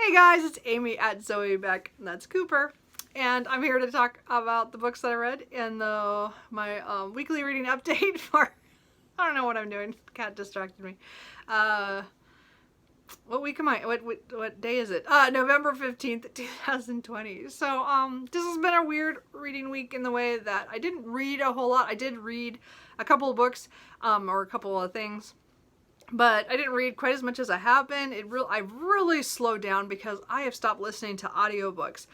Hey guys, it's Amy at Zoe Beck, and that's Cooper. And I'm here to talk about the books that I read in my weekly reading update for, I don't know what I'm doing, cat distracted me. What week am I, what day is it? November 15th, 2020. So, this has been a weird reading week in the way that I didn't read a whole lot. I did read a couple of books, or a couple of things. But I didn't read quite as much as I have been. I've really slowed down because I have stopped listening to audiobooks.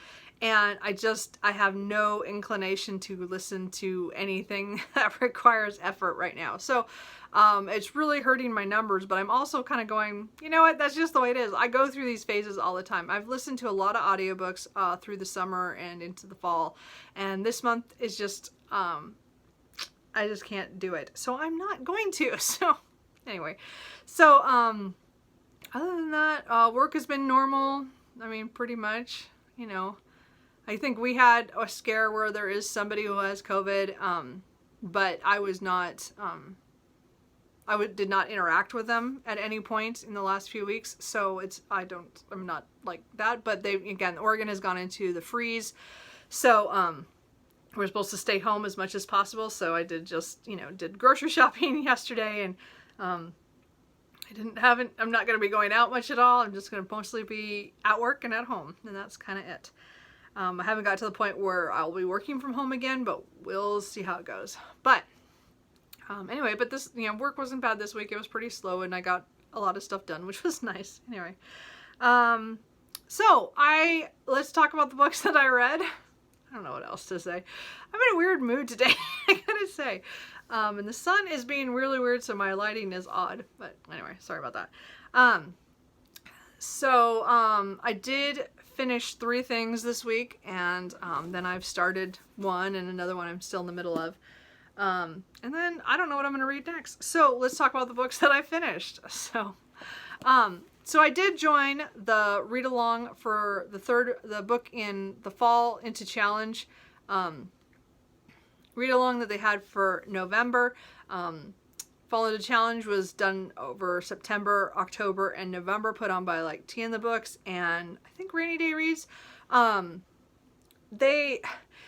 And I have no inclination to listen to anything that requires effort right now. So it's really hurting my numbers, but I'm also kind of going, you know what, that's just the way it is. I go through these phases all the time. I've listened to a lot of audiobooks through the summer and into the fall. And this month is just, I just can't do it. So I'm not going to. So anyway, so other than that, work has been normal. I mean, pretty much, you know. I think we had a scare where there is somebody who has COVID, but I was not, did not interact with them at any point in the last few weeks. So I'm not like that, but again, Oregon has gone into the freeze. So, we're supposed to stay home as much as possible. So I did did grocery shopping yesterday, and I'm not going to be going out much at all. I'm just going to mostly be at work and at home, and that's kind of it. I haven't got to the point where I'll be working from home again, but we'll see how it goes. But anyway, but this, work wasn't bad this week. It was pretty slow, and I got a lot of stuff done, which was nice. Anyway, so let's talk about the books that I read. I don't know what else to say. I'm in a weird mood today, I gotta say. And the sun is being really weird, so my lighting is odd. But anyway, sorry about that. I did finish 3 things this week, and then I've started one, and another one I'm still in the middle of. And then I don't know what I'm going to read next. So let's talk about the books that I finished. So I did join the read along for the book in the Fall Into Challenge read along that they had for November. Fall Into Challenge was done over September, October, and November, put on by like Tea in the Books and I think Rainey Day Reads.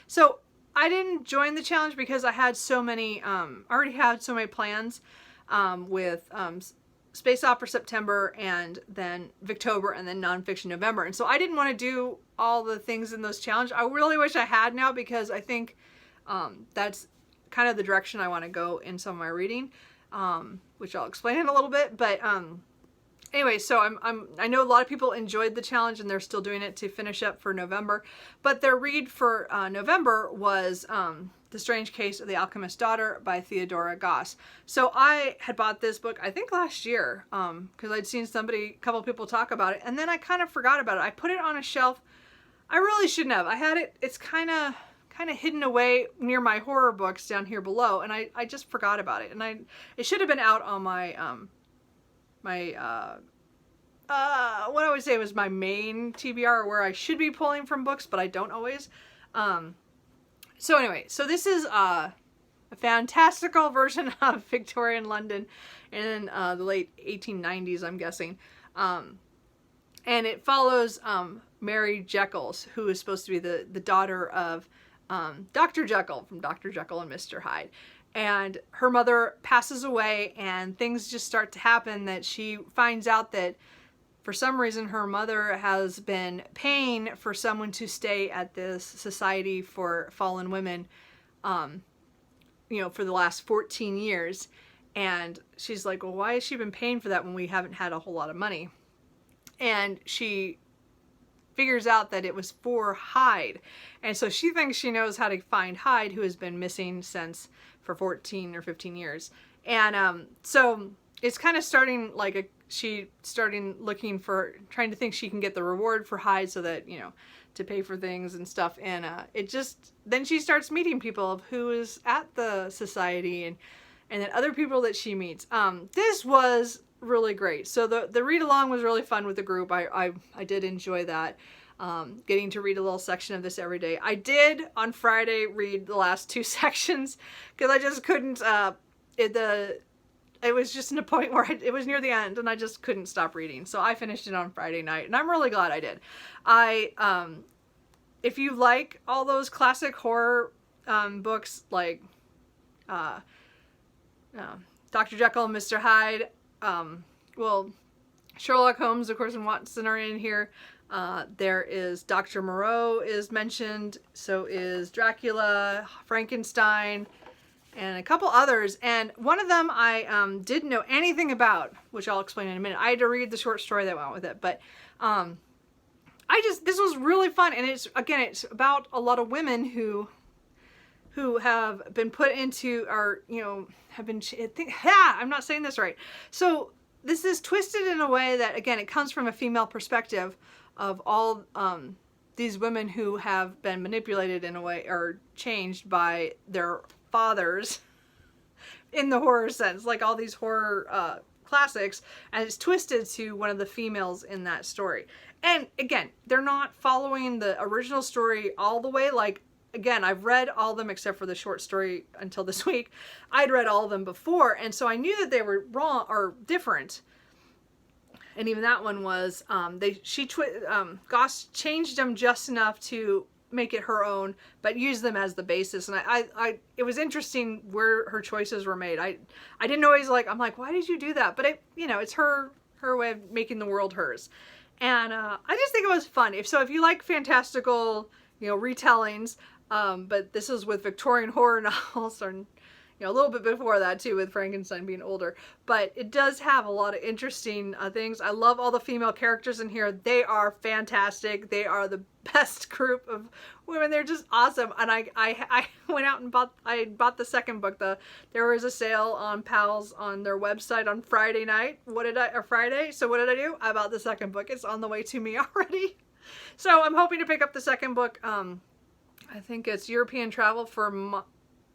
So I didn't join the challenge because I had so many, already had so many plans with Space Opera September, and then Victober, and then Nonfiction November. And so I didn't want to do all the things in those challenges. I really wish I had now, because I think that's kind of the direction I want to go in some of my reading, which I'll explain in a little bit. But anyway, so I know a lot of people enjoyed the challenge, and they're still doing it to finish up for November. But their read for November was The Strange Case of the Alchemist's Daughter by Theodora Goss. So I had bought this book, I think last year, because I'd seen a couple people talk about it, and then I kind of forgot about it. I put it on a shelf. I really shouldn't have. I had it, it's kind of hidden away near my horror books down here below, and I just forgot about it. And it should have been out on my what I would say was my main TBR, where I should be pulling from books, but I don't always. So anyway, so this is a fantastical version of Victorian London in the late 1890s, I'm guessing. And it follows Mary Jekyll, who is supposed to be the daughter of Dr. Jekyll from Dr. Jekyll and Mr. Hyde. And her mother passes away, and things just start to happen that she finds out that for some reason her mother has been paying for someone to stay at this society for fallen women, for the last 14 years. And she's like, well, why has she been paying for that when we haven't had a whole lot of money? And she figures out that it was for Hyde. And so she thinks she knows how to find Hyde, who has been missing for 14 or 15 years. And so it's kind of starting like trying to think she can get the reward for Hyde, so that, to pay for things and stuff. And then she starts meeting people of who is at the society, and then other people that she meets. This was really great. So the read along was really fun with the group. I did enjoy that. Getting to read a little section of this every day. I did on Friday read the last 2 sections, because I just couldn't, it was just in a point where it was near the end and I just couldn't stop reading. So I finished it on Friday night, and I'm really glad I did. If you like all those classic horror books like Dr. Jekyll and Mr. Hyde, well, Sherlock Holmes, of course, and Watson are in here. There is Dr. Moreau is mentioned, so is Dracula, Frankenstein, and a couple others. And one of them I didn't know anything about, which I'll explain in a minute. I had to read the short story that went with it, but this was really fun. And it's about a lot of women who have been put into, or, you know, I'm not saying this right. So this is twisted in a way that, again, it comes from a female perspective of all these women who have been manipulated in a way, or changed by their fathers in the horror sense, like all these horror classics, and it's twisted to one of the females in that story. And again, they're not following the original story all the way. Like, again, I've read all of them except for the short story until this week. I'd read all of them before, and so I knew that they were wrong or different. And even that one was, Goss changed them just enough to make it her own, but use them as the basis. And it was interesting where her choices were made. I didn't always I'm like, why did you do that? But it's her way of making the world hers. And I just think it was fun. If you like fantastical, retellings, but this is with Victorian horror novels, or a little bit before that too, with Frankenstein being older. But it does have a lot of interesting things. I love all the female characters in here. They are fantastic. They are the best group of women. They're just awesome. And I went out and bought the second book. There was a sale on Pals on their website on Friday night. Friday. So what did I do? I bought the second book. It's on the way to me already. So I'm hoping to pick up the second book. I think it's European Travel for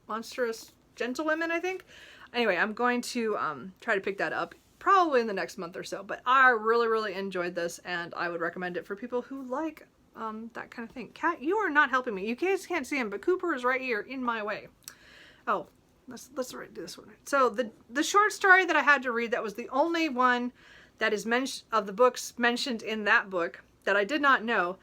Monstrous Gentlewomen, I think. Anyway, I'm going to try to pick that up probably in the next month or so. But I really, really enjoyed this, and I would recommend it for people who like that kind of thing. Kat, you are not helping me. You guys can't see him, but Cooper is right here in my way. Oh, let's do this one. So the short story that I had to read, that was the only one that is of the books mentioned in that book that I did not know,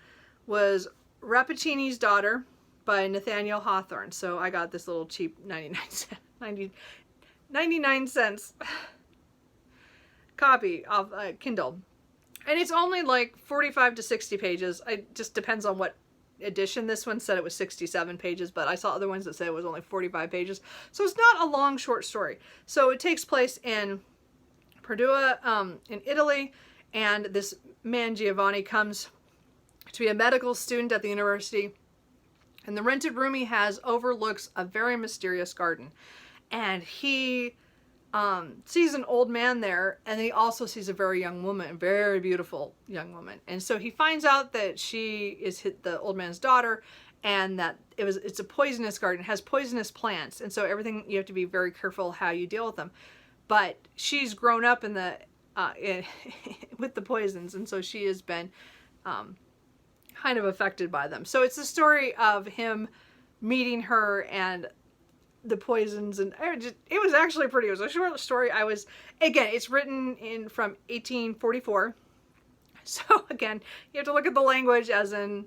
was Rappatinis Daughter by Nathaniel Hawthorne. So I got this little cheap 99 cents copy of Kindle. And it's only like 45 to 60 pages. It just depends on what edition. This one said it was 67 pages, but I saw other ones that said it was only 45 pages. So it's not a long short story. So it takes place in Padua, in Italy, and this man Giovanni comes to be a medical student at the university. And the rented room he has overlooks a very mysterious garden. And he sees an old man there, and he also sees a very young woman, a very beautiful young woman. And so he finds out that she is the old man's daughter, and that it's a poisonous garden, it has poisonous plants. And so everything, you have to be very careful how you deal with them. But she's grown up with the poisons, and so she has been kind of affected by them. So it's the story of him meeting her and the poisons, and it was actually pretty. It was a short story. It's written from 1844. So again, you have to look at the language as in,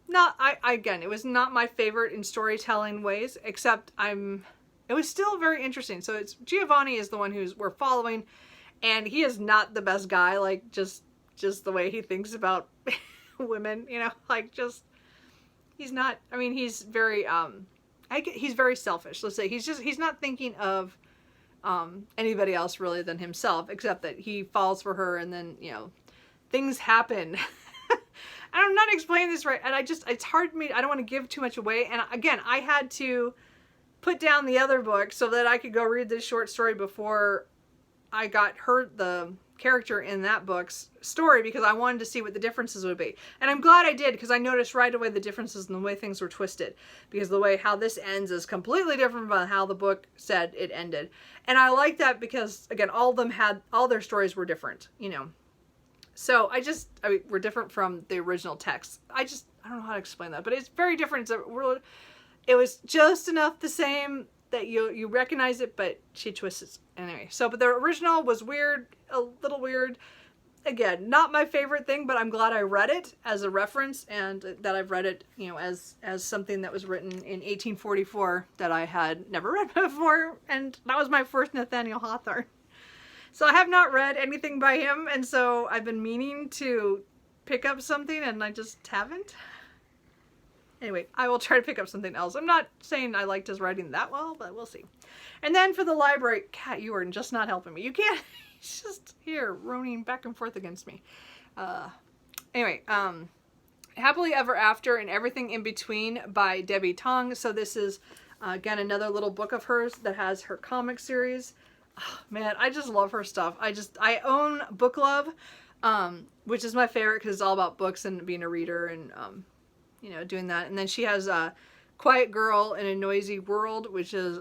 it was not my favorite in storytelling ways, except it was still very interesting. So it's Giovanni is the one we're following, and he is not the best guy, like just the way he thinks about women, he's not, he's very, he's very selfish. Let's say he's not thinking of anybody else really than himself, except that he falls for her, and then, things happen. I'm not explaining this right, and it's hard for me, I don't want to give too much away, and again, I had to put down the other book so that I could go read this short story before I got the character in that book's story, because I wanted to see what the differences would be. And I'm glad I did, because I noticed right away the differences in the way things were twisted, because the way how this ends is completely different from how the book said it ended. And I like that because, again, all their stories were different, So we're different from the original text. I don't know how to explain that, but it's very different. It was just enough the same that you recognize it, but she twists it anyway. So, but the original was weird, a little weird. Again, not my favorite thing, but I'm glad I read it as a reference, and that I've read it, you know, as something that was written in 1844 that I had never read before, and that was my first Nathaniel Hawthorne. So I have not read anything by him, and so I've been meaning to pick up something, and I just haven't. Anyway, I will try to pick up something else. I'm not saying I liked his writing that well, but we'll see. And then for the library, Kat, you are just not helping me. You can't. He's just here roaning back and forth against me. Anyway, Happily Ever After and Everything in Between by Debbie Tong. So this is, again, another little book of hers that has her comic series. Oh, man, I just love her stuff. I own Book Love, which is my favorite because it's all about books and being a reader and, you know, doing that. And then she has Quiet Girl in a Noisy World, which is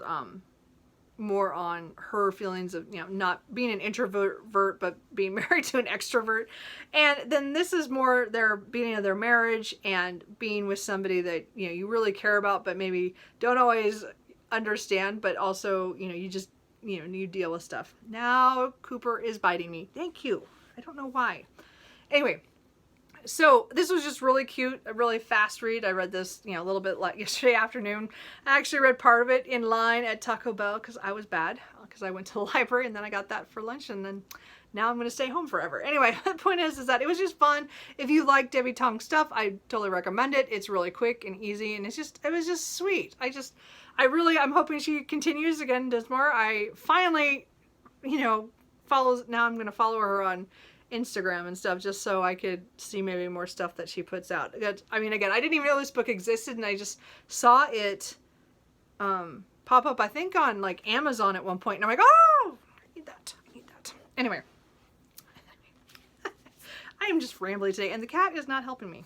more on her feelings of, you know, not being an introvert but being married to an extrovert. And then this is more their beginning of their marriage and being with somebody that, you know, you really care about but maybe don't always understand, but also, you know, you just, you know, you deal with stuff. Now Cooper is biting me. Thank you. I don't know why. Anyway, so this was just really cute, a really fast read. I read this, you know, a little bit like yesterday afternoon. I actually read part of it in line at Taco Bell because I was bad, because I went to the library and then I got that for lunch, and then now I'm going to stay home forever. Anyway, the point is that it was just fun. If you like Debbie Tong stuff, I totally recommend it. It's really quick and easy, and it was just sweet. I'm hoping she continues again, does more. I finally, you know, now I'm going to follow her on Instagram and stuff just so I could see maybe more stuff that she puts out. I mean, again, I didn't even know this book existed, and I just saw it pop up, I think, on like Amazon at one point, and I'm like, oh, I need that. Anyway, I am just rambling today, and the cat is not helping me.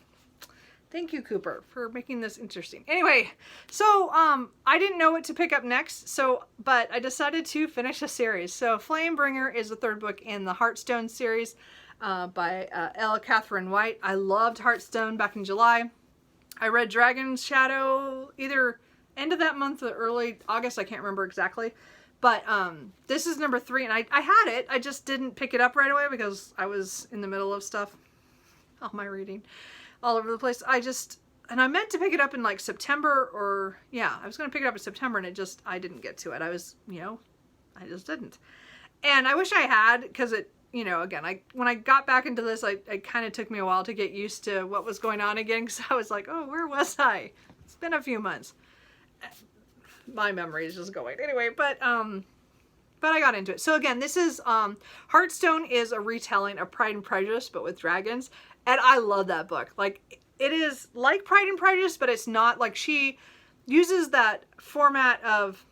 Thank you, Cooper, for making this interesting. Anyway, so I didn't know what to pick up next, but I decided to finish a series. So Flamebringer is the third book in the Heartstone series by L. Catherine White. I loved Heartstone back in July. I read Dragon's Shadow either end of that month or early August. I can't remember exactly. But this is number 3, and I had it. I just didn't pick it up right away because I was in the middle of stuff. All my reading. All over the place. And I meant to pick it up in like September, I was going to pick it up in September, and I didn't get to it. I just didn't. And I wish I had, because it, you know, again, when I got back into this, it kind of took me a while to get used to what was going on again, because I was like, oh, where was I? It's been a few months. My memory is just going. Anyway, but I got into it. So again, this is, Heartstone is a retelling of Pride and Prejudice, but with dragons. And I love that book. Like, it is like Pride and Prejudice, but it's not. Like, she uses that format of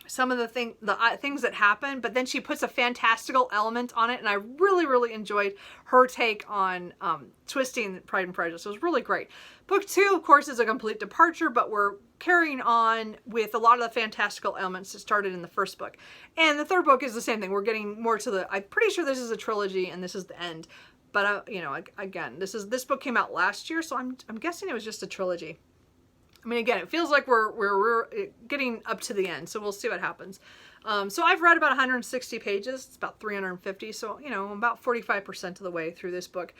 some of the things that happen, but then she puts a fantastical element on it, and I really, really enjoyed her take on twisting Pride and Prejudice. It was really great. Book 2, of course, is a complete departure, but we're carrying on with a lot of the fantastical elements that started in the first book. And the third book is the same thing. We're getting more to I'm pretty sure this is a trilogy, and this is the end. But, you know, again, this book came out last year, so I'm guessing it was just a trilogy. I mean, again, it feels like we're getting up to the end, so we'll see what happens. So I've read about 160 pages. It's about 350, so, you know, about 45% of the way through this book.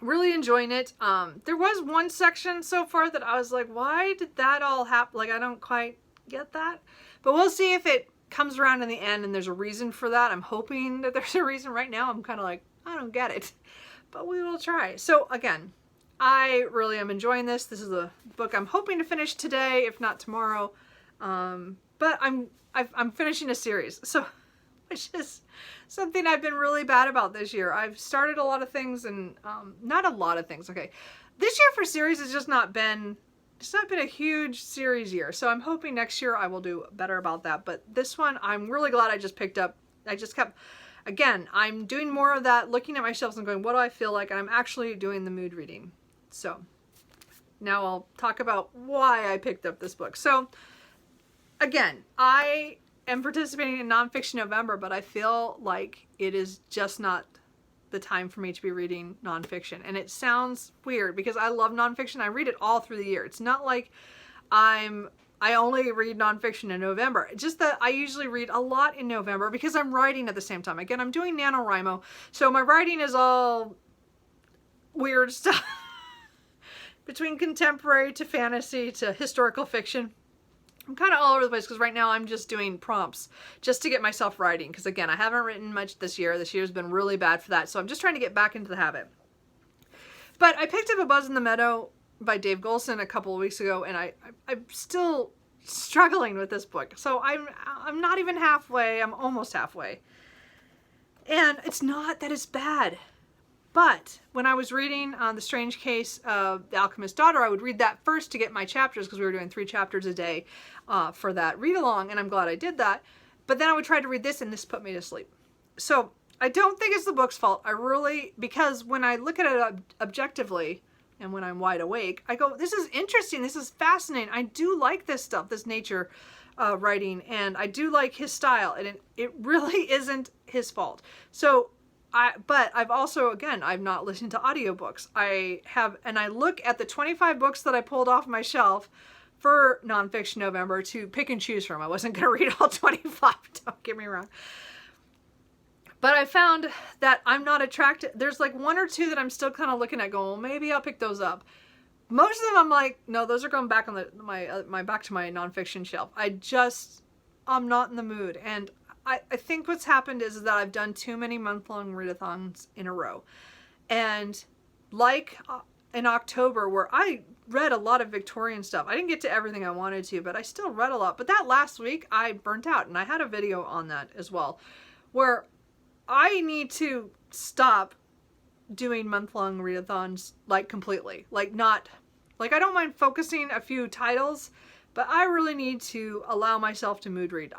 Really enjoying it. There was one section so far that I was like, why did that all happen? Like, I don't quite get that. But we'll see if it comes around in the end and there's a reason for that. I'm hoping that there's a reason. Right now I'm kind of like, I don't get it, but we will try. So again, I really am enjoying this. This is a book I'm hoping to finish today, if not tomorrow. But I'm finishing a series, so, which is something I've been really bad about this year. I've started a lot of things, and not a lot of things. Okay, this year for series has just not been. It's not been a huge series year, so I'm hoping next year I will do better about that. But this one, I'm really glad I just picked up. I just kept, again, I'm doing more of that, looking at my shelves and going, what do I feel like? And I'm actually doing the mood reading. So now I'll talk about why I picked up this book. So again, I am participating in Nonfiction November, but I feel like it is just not the time for me to be reading nonfiction. And it sounds weird because I love nonfiction. I read it all through the year. It's not like I'm I only read nonfiction in November. Just that I usually read a lot in November because I'm writing at the same time. Again, I'm doing NaNoWriMo, so my writing is all weird stuff. Between contemporary to fantasy to historical fiction. I'm kind of all over the place because right now I'm just doing prompts just to get myself writing. Because again, I haven't written much this year. This year's been really bad for that. So I'm just trying to get back into the habit. But I picked up A Buzz in the Meadow by Dave Golson a couple of weeks ago, and I'm still struggling with this book. So I'm not even halfway. I'm almost halfway. And it's not that it's bad. But when I was reading The Strange Case of the Alchemist's Daughter, I would read that first to get my chapters because we were doing 3 chapters a day for that read-along, and I'm glad I did that. But then I would try to read this, and this put me to sleep. So I don't think it's the book's fault. Because when I look at it objectively, and when I'm wide awake, I go, this is interesting, this is fascinating. I do like this stuff, this nature writing, and I do like his style, and it really isn't his fault. So but I've also, again, I've not listened to audiobooks. I look at the 25 books that I pulled off my shelf for Nonfiction November to pick and choose from. I wasn't going to read all 25, don't get me wrong. But I found that I'm not attracted. There's like 1 or 2 that I'm still kind of looking at going, well, maybe I'll pick those up. Most of them I'm like, no, those are going back on my back to my nonfiction shelf. I'm not in the mood. And I think what's happened is that I've done too many month-long readathons in a row. And like in October, where I read a lot of Victorian stuff. I didn't get to everything I wanted to, but I still read a lot. But that last week, I burnt out. And I had a video on that as well, where I need to stop doing month-long readathons, like completely. Like I don't mind focusing a few titles, but I really need to allow myself to mood read.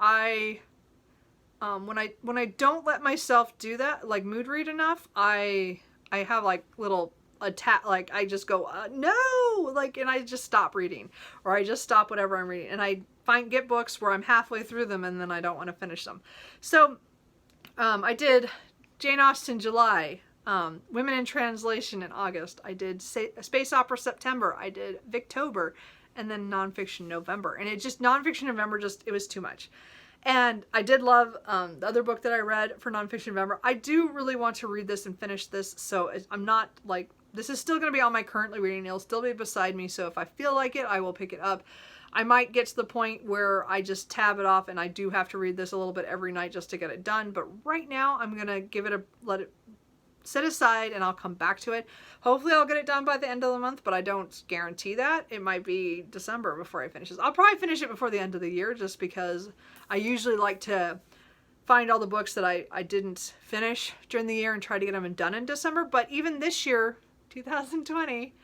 When I don't let myself do that, like mood read enough, I have like little attack, like I just go, no, like, and I just stop reading, or I just stop whatever I'm reading, and I get books where I'm halfway through them and then I don't want to finish them. So, I did Jane Austen July, Women in Translation in August, I did Space Opera September, I did Victober, and then Nonfiction November, and Nonfiction November it was too much. And I did love the other book that I read for Nonfiction November. I do really want to read this and finish this, so I'm not like, this is still going to be on my currently reading. It'll still be beside me, so if I feel like it, I will pick it up. I might get to the point where I just tab it off and I do have to read this a little bit every night just to get it done. But right now, I'm going to let it set aside and I'll come back to it. Hopefully I'll get it done by the end of the month, but I don't guarantee that. It might be December before I finish this. I'll probably finish it before the end of the year just because I usually like to find all the books that I didn't finish during the year and try to get them done in December. But even this year, 2020,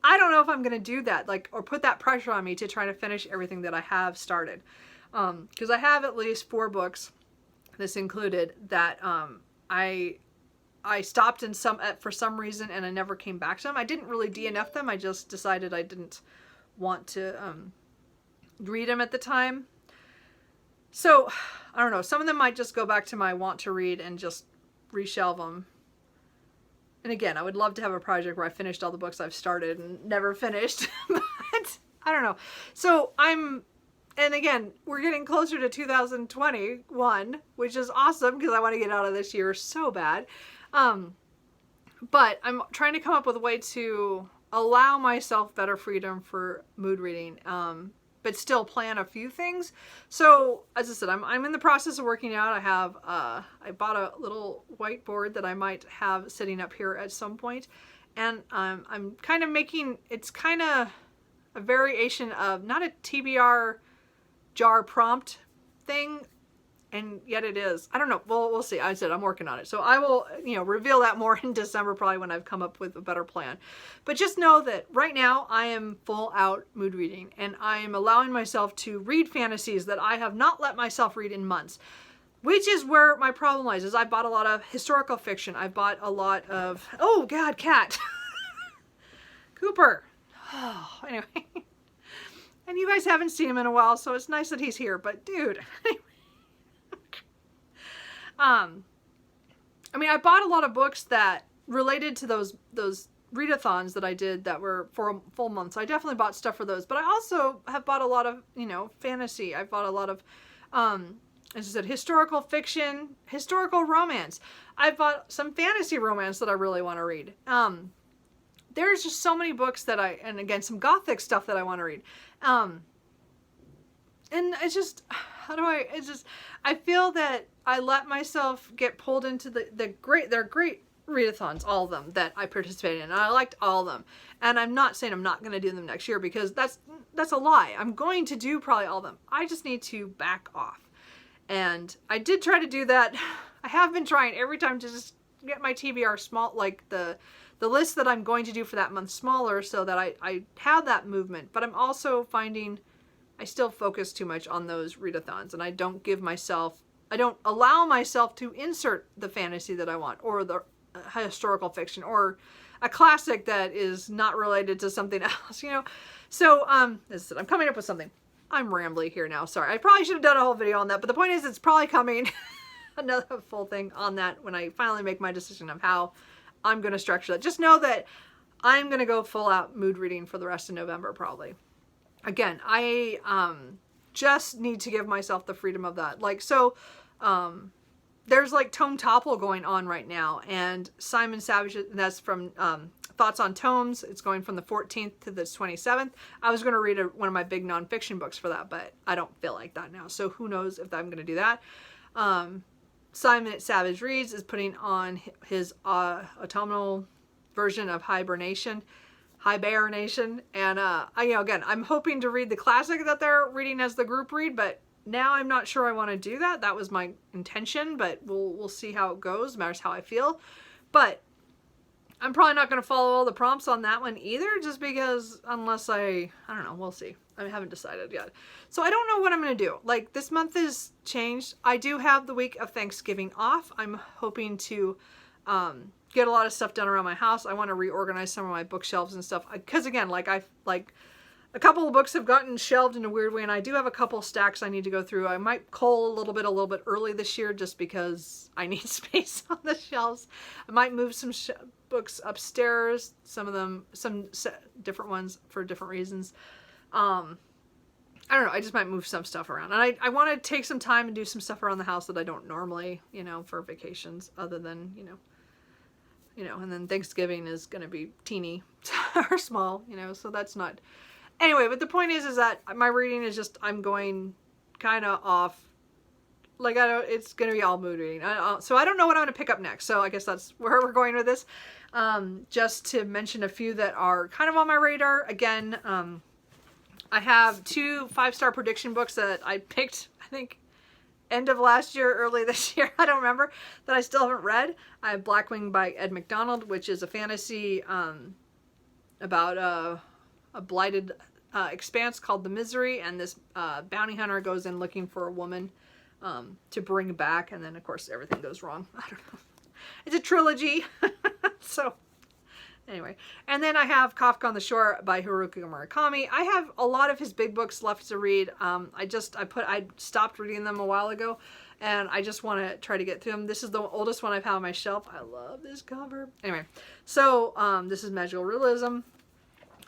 I don't know if I'm going to do that, or put that pressure on me to try to finish everything that I have started. Because I have at least 4 books, this included, that I stopped for some reason and I never came back to them. I didn't really DNF them. I just decided I didn't want to read them at the time. So, I don't know. Some of them might just go back to my want to read and just reshelve them. And again, I would love to have a project where I finished all the books I've started and never finished. But I don't know. So and again, we're getting closer to 2021, which is awesome because I want to get out of this year so bad. But I'm trying to come up with a way to allow myself better freedom for mood reading, but still plan a few things. So as I said, I'm in the process of working out. I bought a little whiteboard that I might have sitting up here at some point, and I'm kind of it's kind of a variation of not a TBR jar prompt thing, and yet it is. I don't know. We'll see. I said I'm working on it. So I will, reveal that more in December probably when I've come up with a better plan. But just know that right now I am full out mood reading, and I am allowing myself to read fantasies that I have not let myself read in months, which is where my problem lies. Is I bought a lot of historical fiction. I bought a lot of, oh God, cat. Cooper. Oh, anyway. And you guys haven't seen him in a while, so it's nice that he's here, but dude. I bought a lot of books that related to those readathons that I did that were for a full month. So I definitely bought stuff for those. But I also have bought a lot of, you know, fantasy. I've bought a lot of, as I said, historical fiction, historical romance. I've bought some fantasy romance that I really want to read. There's just so many books that and again, some gothic stuff that I want to read. And it's just, I feel that I let myself get pulled into they're great readathons, all of them that I participated in, and I liked all of them. And I'm not saying I'm not going to do them next year, because that's a lie. I'm going to do probably all of them. I just need to back off. And I did try to do that. I have been trying every time to just get my TBR small, like the list that I'm going to do for that month smaller, so that I have that movement. But I'm also finding I still focus too much on those readathons, and I don't allow myself to insert the fantasy that I want, or the historical fiction, or a classic that is not related to something else, you know? So, as I said, I'm coming up with something. I'm rambly here now, sorry. I probably should have done a whole video on that, but the point is it's probably coming, another full thing on that when I finally make my decision of how I'm going to structure that. Just know that I'm going to go full out mood reading for the rest of November, probably. Again, I just need to give myself the freedom of that. Like, so, there's like Tome Topple going on right now, and Simon Savidge, that's from Thoughts on Tomes. It's going from the 14th to the 27th. I was going to read one of my big nonfiction books for that, but I don't feel like that now. So who knows if I'm going to do that. Simon at Savidge Reads is putting on his autumnal version of Hibernation. And again, I'm hoping to read the classic that they're reading as the group read, but now I'm not sure I want to do that. That was my intention, but we'll see how it goes. Matters how I feel. But I'm probably not going to follow all the prompts on that one either, just because unless I don't know, we'll see. I haven't decided yet. So I don't know what I'm going to do. Like, this month is changed. I do have the week of Thanksgiving off. I'm hoping to get a lot of stuff done around my house. I want to reorganize some of my bookshelves and stuff. Because again, a couple of books have gotten shelved in a weird way, and I do have a couple stacks I need to go through. I might cull a little bit early this year, just because I need space on the shelves. I might move some books upstairs, some different ones for different reasons. I don't know, I just might move some stuff around. And I want to take some time and do some stuff around the house that I don't normally, you know, for vacations, other than, you know, and then Thanksgiving is going to be teeny or small, you know, so that's not... Anyway, but the point is that my reading is just, I'm going kind of off. Like, it's going to be all mood reading. So I don't know what I'm going to pick up next. So I guess that's where we're going with this. Just to mention a few that are kind of on my radar. Again, I have 2 5-star prediction books that I picked, I think, end of last year, early this year, I don't remember, that I still haven't read. I have Blackwing by Ed McDonald, which is a fantasy about a blighted expanse called The Misery, and this bounty hunter goes in looking for a woman to bring back, and then of course everything goes wrong. I don't know. It's a trilogy. So anyway, and then I have Kafka on the Shore by Haruki Murakami. I have a lot of his big books left to read. I stopped reading them a while ago, and I just want to try to get through them. This is the oldest one I've had on my shelf. I love this cover. Anyway, so this is Magical Realism.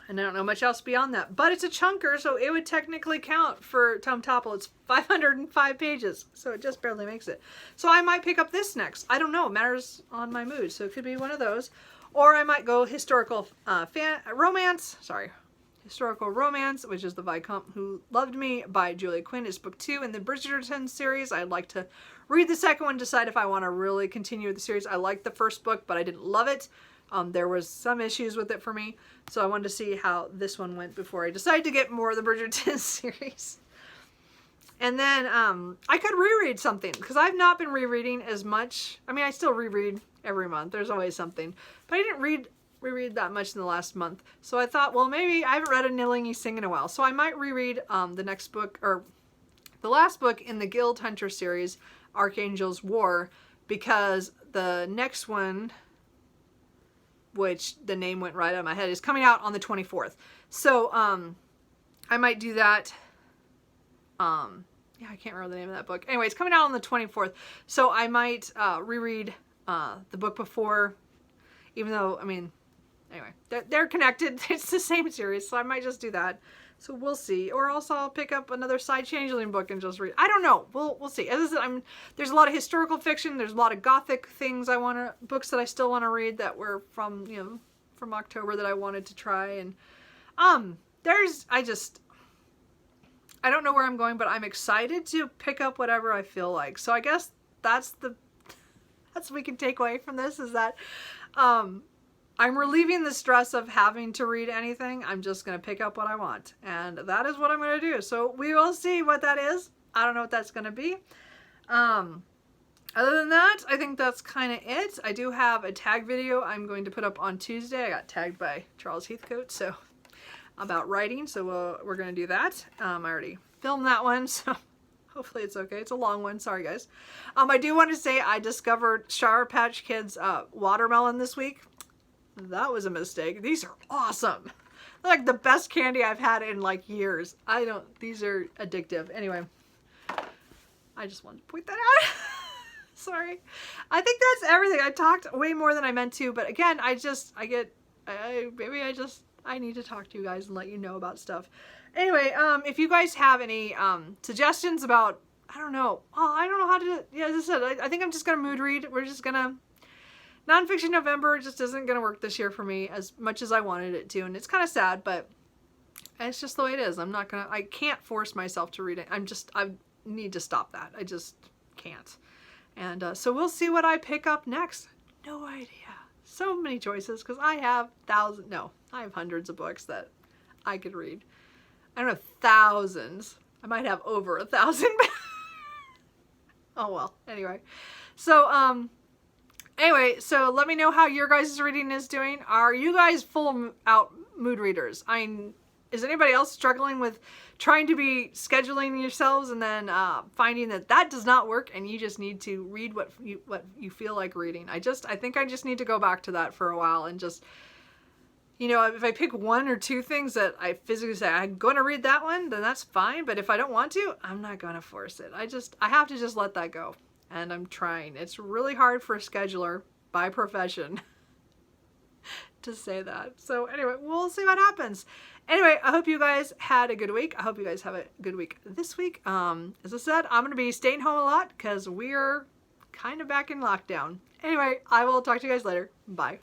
And I don't know much else beyond that. But it's a chunker, so it would technically count for Tome Topple. It's 505 pages, so it just barely makes it. So I might pick up this next. I don't know. It matters on my mood. So it could be one of those. Or I might go historical romance. Sorry. Historical Romance, which is The Viscount Who Loved Me by Julia Quinn. It's book 2 in the Bridgerton series. I'd like to read the second one, decide if I want to really continue the series. I liked the first book, but I didn't love it. There was some issues with it for me, so I wanted to see how this one went before I decided to get more of the Bridgerton series. And then I could reread something, because I've not been rereading as much. I mean, I still reread every month. There's always something. But I didn't reread that much in the last month. So I thought, well, maybe I haven't read A Nillingy Sing in a while. So I might reread the next book, or the last book in the Guild Hunter series, Archangel's War, because the next one, which the name went right out of my head, is coming out on the 24th. So I might do that. Yeah, I can't remember the name of that book. Anyway, it's coming out on the 24th. So I might reread the book before, even though, I mean, anyway, they're connected. It's the same series, so I might just do that. So we'll see. Or else I'll pick up another side Changeling book and just read. I don't know. We'll see. As I said, there's a lot of historical fiction. There's a lot of gothic things books that I still want to read that were from, from October that I wanted to try. And I don't know where I'm going, but I'm excited to pick up whatever I feel like. So I guess that's what we can take away from this, is that I'm relieving the stress of having to read anything. I'm just going to pick up what I want. And that is what I'm going to do. So we will see what that is. I don't know what that's going to be. Other than that, I think that's kind of it. I do have a tag video I'm going to put up on Tuesday. I got tagged by Charles Heathcote, so about writing. So we're going to do that. I already filmed that one, so hopefully it's okay. It's a long one. Sorry, guys. I do want to say I discovered Sour Patch Kids watermelon this week. That was a mistake. These are awesome. They're like the best candy I've had in like years. These are addictive. Anyway, I just wanted to point that out. Sorry. I think that's everything. I talked way more than I meant to, but again, I need to talk to you guys and let you know about stuff. Anyway, if you guys have any suggestions about, I don't know how to, as I said, I think I'm just going to mood read. We're just going to, Nonfiction November just isn't going to work this year for me as much as I wanted it to. And it's kind of sad, but it's just the way it is. I can't force myself to read it. I need to stop that. I just can't. And so we'll see what I pick up next. No idea. So many choices because I have hundreds of books that I could read. I don't know, thousands. I might have over 1,000. Oh well, anyway. So, so let me know how your guys' reading is doing. Are you guys full out mood readers? Is anybody else struggling with trying to be scheduling yourselves and then finding that does not work and you just need to read what you feel like reading? I think I just need to go back to that for a while and just, if I pick one or two things that I physically say I'm going to read that one, then that's fine. But if I don't want to, I'm not going to force it. I have to just let that go. And I'm trying. It's really hard for a scheduler by profession to say that. So anyway, we'll see what happens. Anyway, I hope you guys had a good week. I hope you guys have a good week this week. As I said, I'm going to be staying home a lot because we're kind of back in lockdown. Anyway, I will talk to you guys later. Bye.